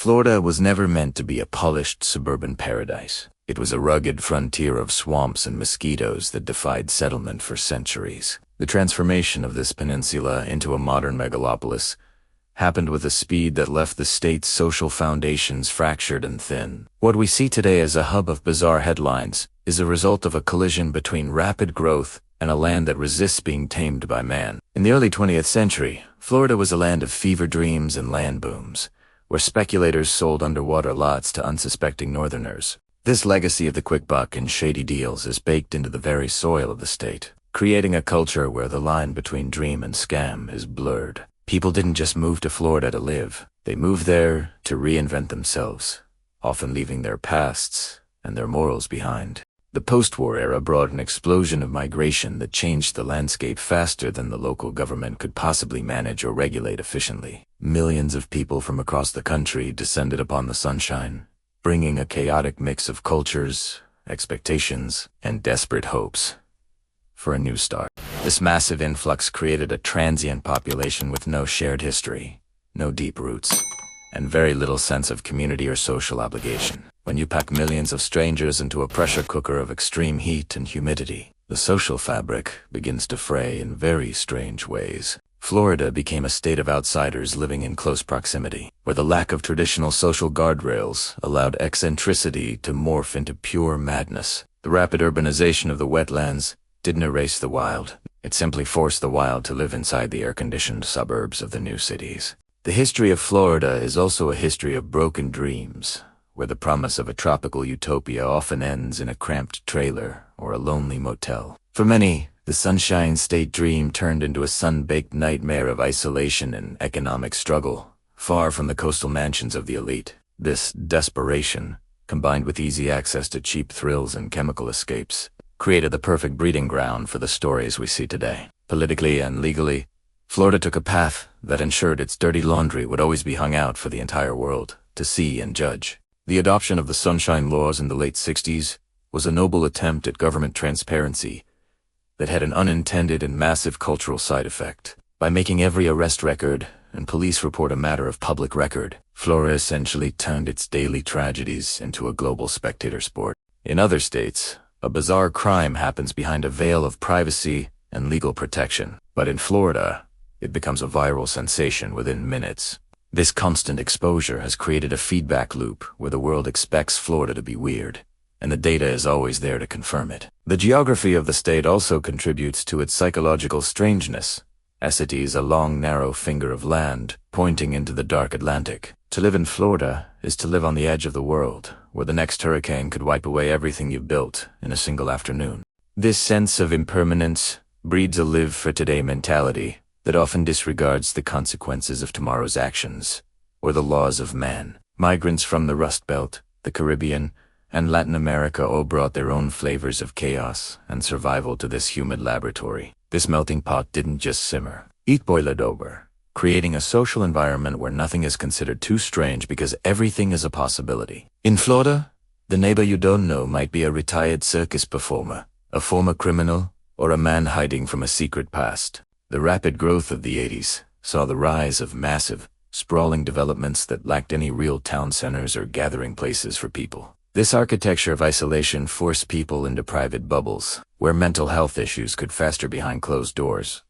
Florida was never meant to be a polished suburban paradise. It was a rugged frontier of swamps and mosquitoes that defied settlement for centuries. The transformation of this peninsula into a modern megalopolis happened with a speed that left the state's social foundations fractured and thin. What we see today as a hub of bizarre headlines is a result of a collision between rapid growth and a land that resists being tamed by man. In the early 20th century, Florida was a land of fever dreams and land booms, where speculators sold underwater lots to unsuspecting northerners. This legacy of the quick buck and shady deals is baked into the very soil of the state, creating a culture where the line between dream and scam is blurred. People didn't just move to Florida to live. They moved there to reinvent themselves, often leaving their pasts and their morals behind. The post-war era brought an explosion of migration that changed the landscape faster than the local government could possibly manage or regulate efficiently. Millions of people from across the country descended upon the Sunshine, bringing a chaotic mix of cultures, expectations, and desperate hopes for a new start. This massive influx created a transient population with no shared history, no deep roots, and very little sense of community or social obligation. When you pack millions of strangers into a pressure cooker of extreme heat and humidity, the social fabric begins to fray in very strange ways. Florida became a state of outsiders living in close proximity, where the lack of traditional social guardrails allowed eccentricity to morph into pure madness. The rapid urbanization of the wetlands didn't erase the wild. It simply forced the wild to live inside the air-conditioned suburbs of the new cities. The history of Florida is also a history of broken dreams, where the promise of a tropical utopia often ends in a cramped trailer or a lonely motel. For many, the Sunshine State dream turned into a sun-baked nightmare of isolation and economic struggle, far from the coastal mansions of the elite. This desperation, combined with easy access to cheap thrills and chemical escapes, created the perfect breeding ground for the stories we see today. Politically and legally, Florida took a path that ensured its dirty laundry would always be hung out for the entire world to see and judge. The adoption of the Sunshine Laws in the late 60s was a noble attempt at government transparency that had an unintended and massive cultural side effect. By making every arrest record and police report a matter of public record, Florida essentially turned its daily tragedies into a global spectator sport. In other states, a bizarre crime happens behind a veil of privacy and legal protection. But in Florida, it becomes a viral sensation within minutes. This constant exposure has created a feedback loop where the world expects Florida to be weird, and the data is always there to confirm it. The geography of the state also contributes to its psychological strangeness, as it is a long, narrow finger of land pointing into the dark Atlantic. To live in Florida is to live on the edge of the world, where the next hurricane could wipe away everything you've built in a single afternoon. This sense of impermanence breeds a live-for-today mentality that often disregards the consequences of tomorrow's actions or the laws of man. Migrants from the Rust Belt, the Caribbean, and Latin America all brought their own flavors of chaos and survival to this humid laboratory. This melting pot didn't just simmer. It boiled over, creating a social environment where nothing is considered too strange because everything is a possibility. In Florida, the neighbor you don't know might be a retired circus performer, a former criminal, or a man hiding from a secret past. The rapid growth of the 80s saw the rise of massive, sprawling developments that lacked any real town centers or gathering places for people. This architecture of isolation forced people into private bubbles, where mental health issues could fester behind closed doors,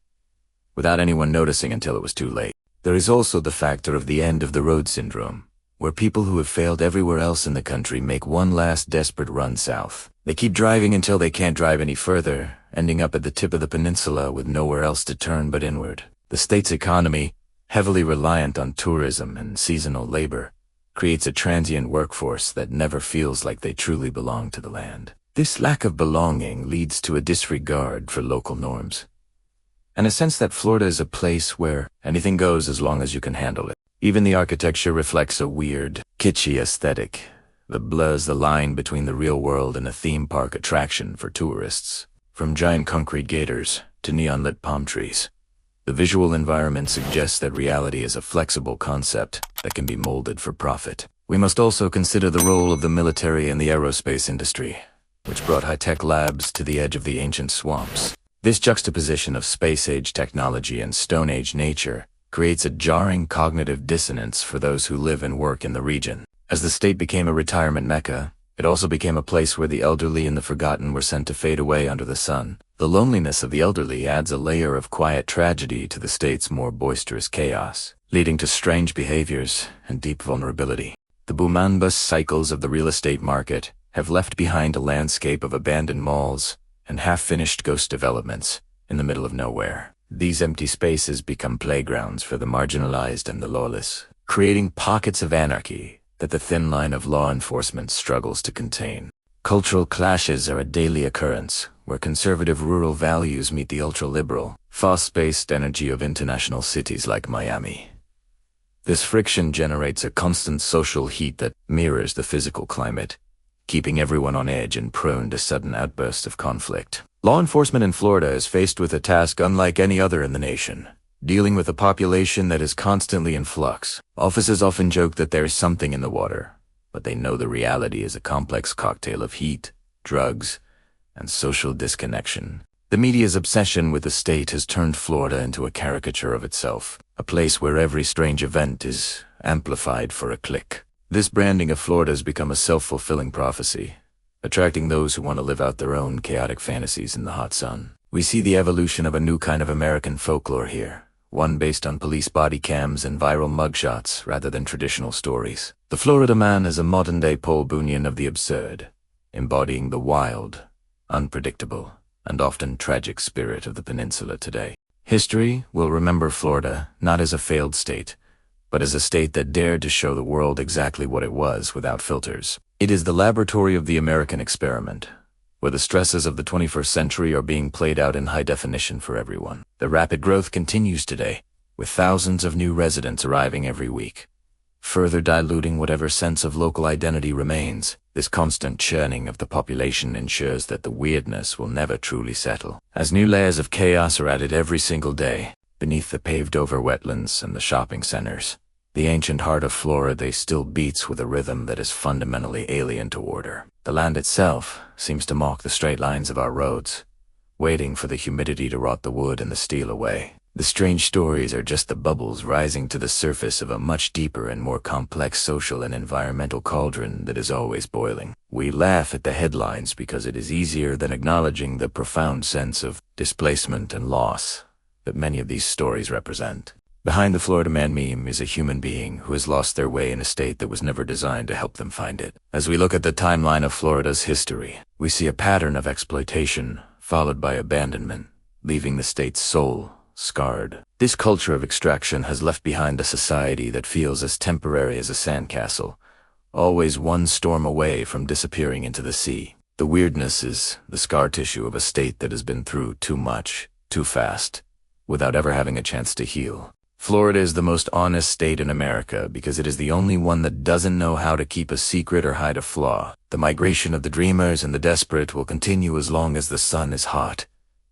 without anyone noticing until it was too late. There is also the factor of the end-of-the-road syndrome, where people who have failed everywhere else in the country make one last desperate run south. They keep driving until they can't drive any further, ending up at the tip of the peninsula with nowhere else to turn but inward. The state's economy, heavily reliant on tourism and seasonal labor, creates a transient workforce that never feels like they truly belong to the land. This lack of belonging leads to a disregard for local norms, and a sense that Florida is a place where anything goes as long as you can handle it. Even the architecture reflects a weird, kitschy aesthetic that blurs the line between the real world and a theme park attraction for tourists. From giant concrete gators to neon-lit palm trees, the visual environment suggests that reality is a flexible concept that can be molded for profit. We must also consider the role of the military and the aerospace industry, which brought high-tech labs to the edge of the ancient swamps. This juxtaposition of space-age technology and Stone Age nature creates a jarring cognitive dissonance for those who live and work in the region. As the state became a retirement mecca, it also became a place where the elderly and the forgotten were sent to fade away under the sun. The loneliness of the elderly adds a layer of quiet tragedy to the state's more boisterous chaos, leading to strange behaviors and deep vulnerability. The boom and bust cycles of the real estate market have left behind a landscape of abandoned malls and half-finished ghost developments in the middle of nowhere. These empty spaces become playgrounds for the marginalized and the lawless, creating pockets of anarchy that the thin line of law enforcement struggles to contain. Cultural clashes are a daily occurrence, where conservative rural values meet the ultra-liberal, fast-paced energy of international cities like Miami. This friction generates a constant social heat that mirrors the physical climate, keeping everyone on edge and prone to sudden outbursts of conflict. Law enforcement in Florida is faced with a task unlike any other in the nation, dealing with a population that is constantly in flux. Officers often joke that there is something in the water, but they know the reality is a complex cocktail of heat, drugs, and social disconnection. The media's obsession with the state has turned Florida into a caricature of itself, a place where every strange event is amplified for a click. This branding of Florida has become a self-fulfilling prophecy, attracting those who want to live out their own chaotic fantasies in the hot sun. We see the evolution of a new kind of American folklore here, one based on police body cams and viral mugshots rather than traditional stories. The Florida man is a modern-day Paul Bunyan of the absurd, embodying the wild, unpredictable, and often tragic spirit of the peninsula today. History will remember Florida not as a failed state, but as a state that dared to show the world exactly what it was without filters. It is the laboratory of the American experiment, where the stresses of the 21st century are being played out in high definition for everyone. The rapid growth continues today, with thousands of new residents arriving every week, further diluting whatever sense of local identity remains. This constant churning of the population ensures that the weirdness will never truly settle, as new layers of chaos are added every single day. Beneath the paved-over wetlands and the shopping centers, the ancient heart of Florida still beats with a rhythm that is fundamentally alien to order. The land itself seems to mock the straight lines of our roads, waiting for the humidity to rot the wood and the steel away. The strange stories are just the bubbles rising to the surface of a much deeper and more complex social and environmental cauldron that is always boiling. We laugh at the headlines because it is easier than acknowledging the profound sense of displacement and loss that many of these stories represent. Behind the Florida Man meme is a human being who has lost their way in a state that was never designed to help them find it. As we look at the timeline of Florida's history, we see a pattern of exploitation followed by abandonment, leaving the state's soul scarred. This culture of extraction has left behind a society that feels as temporary as a sandcastle, always one storm away from disappearing into the sea. The weirdness is the scar tissue of a state that has been through too much, too fast, without ever having a chance to heal. Florida is the most honest state in America because it is the only one that doesn't know how to keep a secret or hide a flaw. The migration of the dreamers and the desperate will continue as long as the sun is hot,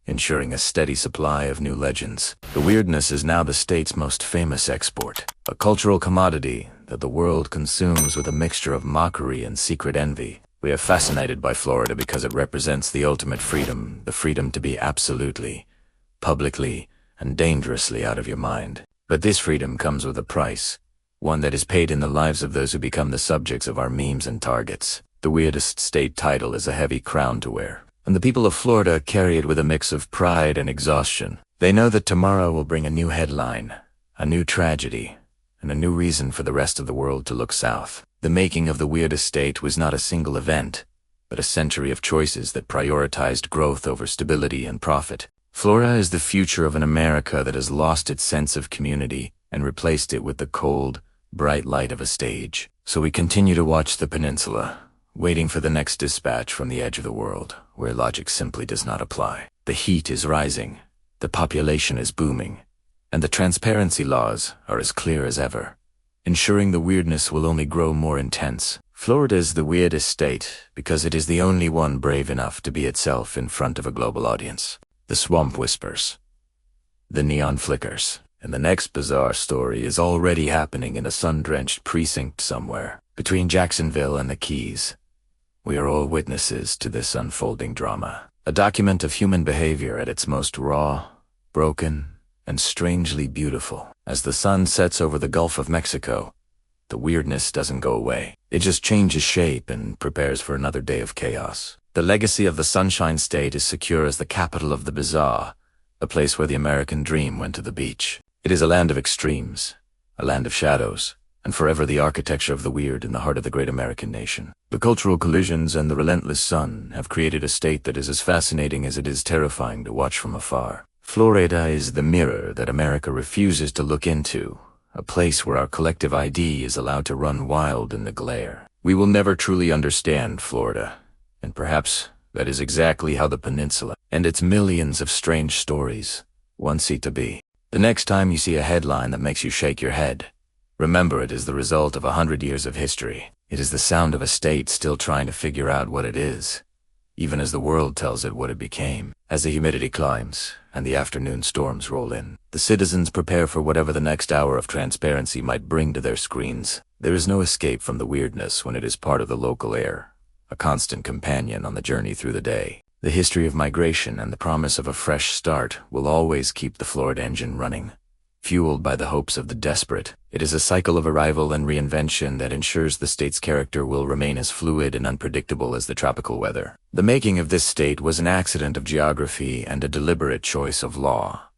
ensuring a steady supply of new legends. The weirdness is now the state's most famous export, a cultural commodity that the world consumes with a mixture of mockery and secret envy. We are fascinated by Florida because it represents the ultimate freedom, the freedom to be absolutely, publicly, and dangerously out of your mind. But this freedom comes with a price, one that is paid in the lives of those who become the subjects of our memes and targets. The weirdest state title is a heavy crown to wear, and the people of Florida carry it with a mix of pride and exhaustion. They know that tomorrow will bring a new headline, a new tragedy, and a new reason for the rest of the world to look south. The making of the weirdest state was not a single event, but a century of choices that prioritized growth over stability and profit. Florida is the future of an America that has lost its sense of community and replaced it with the cold, bright light of a stage. So we continue to watch the peninsula, waiting for the next dispatch from the edge of the world, where logic simply does not apply. The heat is rising, the population is booming, and the transparency laws are as clear as ever, ensuring the weirdness will only grow more intense. Florida is the weirdest state because it is the only one brave enough to be itself in front of a global audience. The swamp whispers, the neon flickers, and the next bizarre story is already happening in a sun-drenched precinct somewhere between Jacksonville and the Keys. We are all witnesses to this unfolding drama, a document of human behavior at its most raw, broken, and strangely beautiful. As the sun sets over the Gulf of Mexico, the weirdness doesn't go away. It just changes shape and prepares for another day of chaos. The legacy of the Sunshine State is secure as the capital of the bizarre, a place where the American dream went to the beach. It is a land of extremes, a land of shadows, and forever the architecture of the weird in the heart of the great American nation. The cultural collisions and the relentless sun have created a state that is as fascinating as it is terrifying to watch from afar. Florida is the mirror that America refuses to look into, a place where our collective ID is allowed to run wild in the glare. We will never truly understand Florida, and perhaps that is exactly how the peninsula and its millions of strange stories once seem to be. The next time you see a headline that makes you shake your head, remember it is the result of 100 years of history. It is the sound of a state still trying to figure out what it is, even as the world tells it what it became. As the humidity climbs and the afternoon storms roll in, the citizens prepare for whatever the next hour of transparency might bring to their screens. There is no escape from the weirdness when it is part of the local air, a constant companion on the journey through the day. The history of migration and the promise of a fresh start will always keep the Florida engine running. Fueled by the hopes of the desperate, it is a cycle of arrival and reinvention that ensures the state's character will remain as fluid and unpredictable as the tropical weather. The making of this state was an accident of geography and a deliberate choice of law,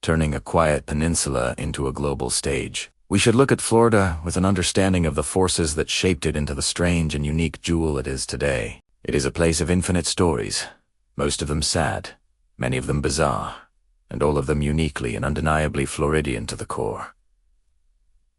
turning a quiet peninsula into a global stage. We should look at Florida with an understanding of the forces that shaped it into the strange and unique jewel it is today. It is a place of infinite stories, most of them sad, many of them bizarre, and all of them uniquely and undeniably Floridian to the core.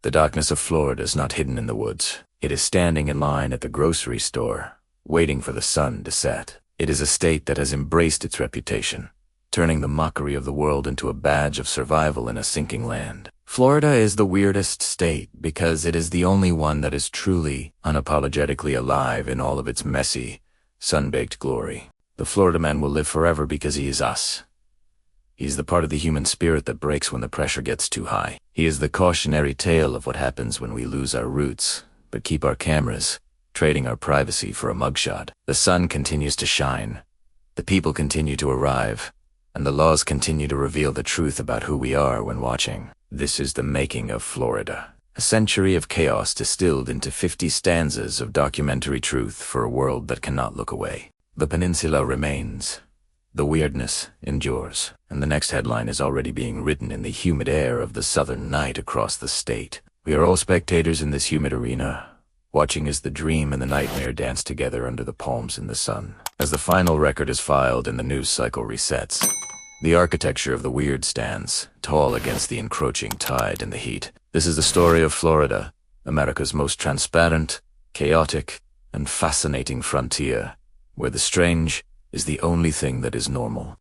The darkness of Florida is not hidden in the woods. It is standing in line at the grocery store, waiting for the sun to set. It is a state that has embraced its reputation, turning the mockery of the world into a badge of survival in a sinking land. Florida is the weirdest state because it is the only one that is truly, unapologetically alive in all of its messy, sun-baked glory. The Florida man will live forever because he is us. He is the part of the human spirit that breaks when the pressure gets too high. He is the cautionary tale of what happens when we lose our roots, but keep our cameras, trading our privacy for a mugshot. The sun continues to shine, the people continue to arrive, and the laws continue to reveal the truth about who we are when watching. This is the making of Florida. A century of chaos distilled into 50 stanzas of documentary truth for a world that cannot look away. The peninsula remains. The weirdness endures, and the next headline is already being written in the humid air of the southern night across the state. We are all spectators in this humid arena, watching as the dream and the nightmare dance together under the palms in the sun. As the final record is filed and the news cycle resets, the architecture of the weird stands, tall against the encroaching tide and the heat. This is the story of Florida, America's most transparent, chaotic, and fascinating frontier, where the strange is the only thing that is normal.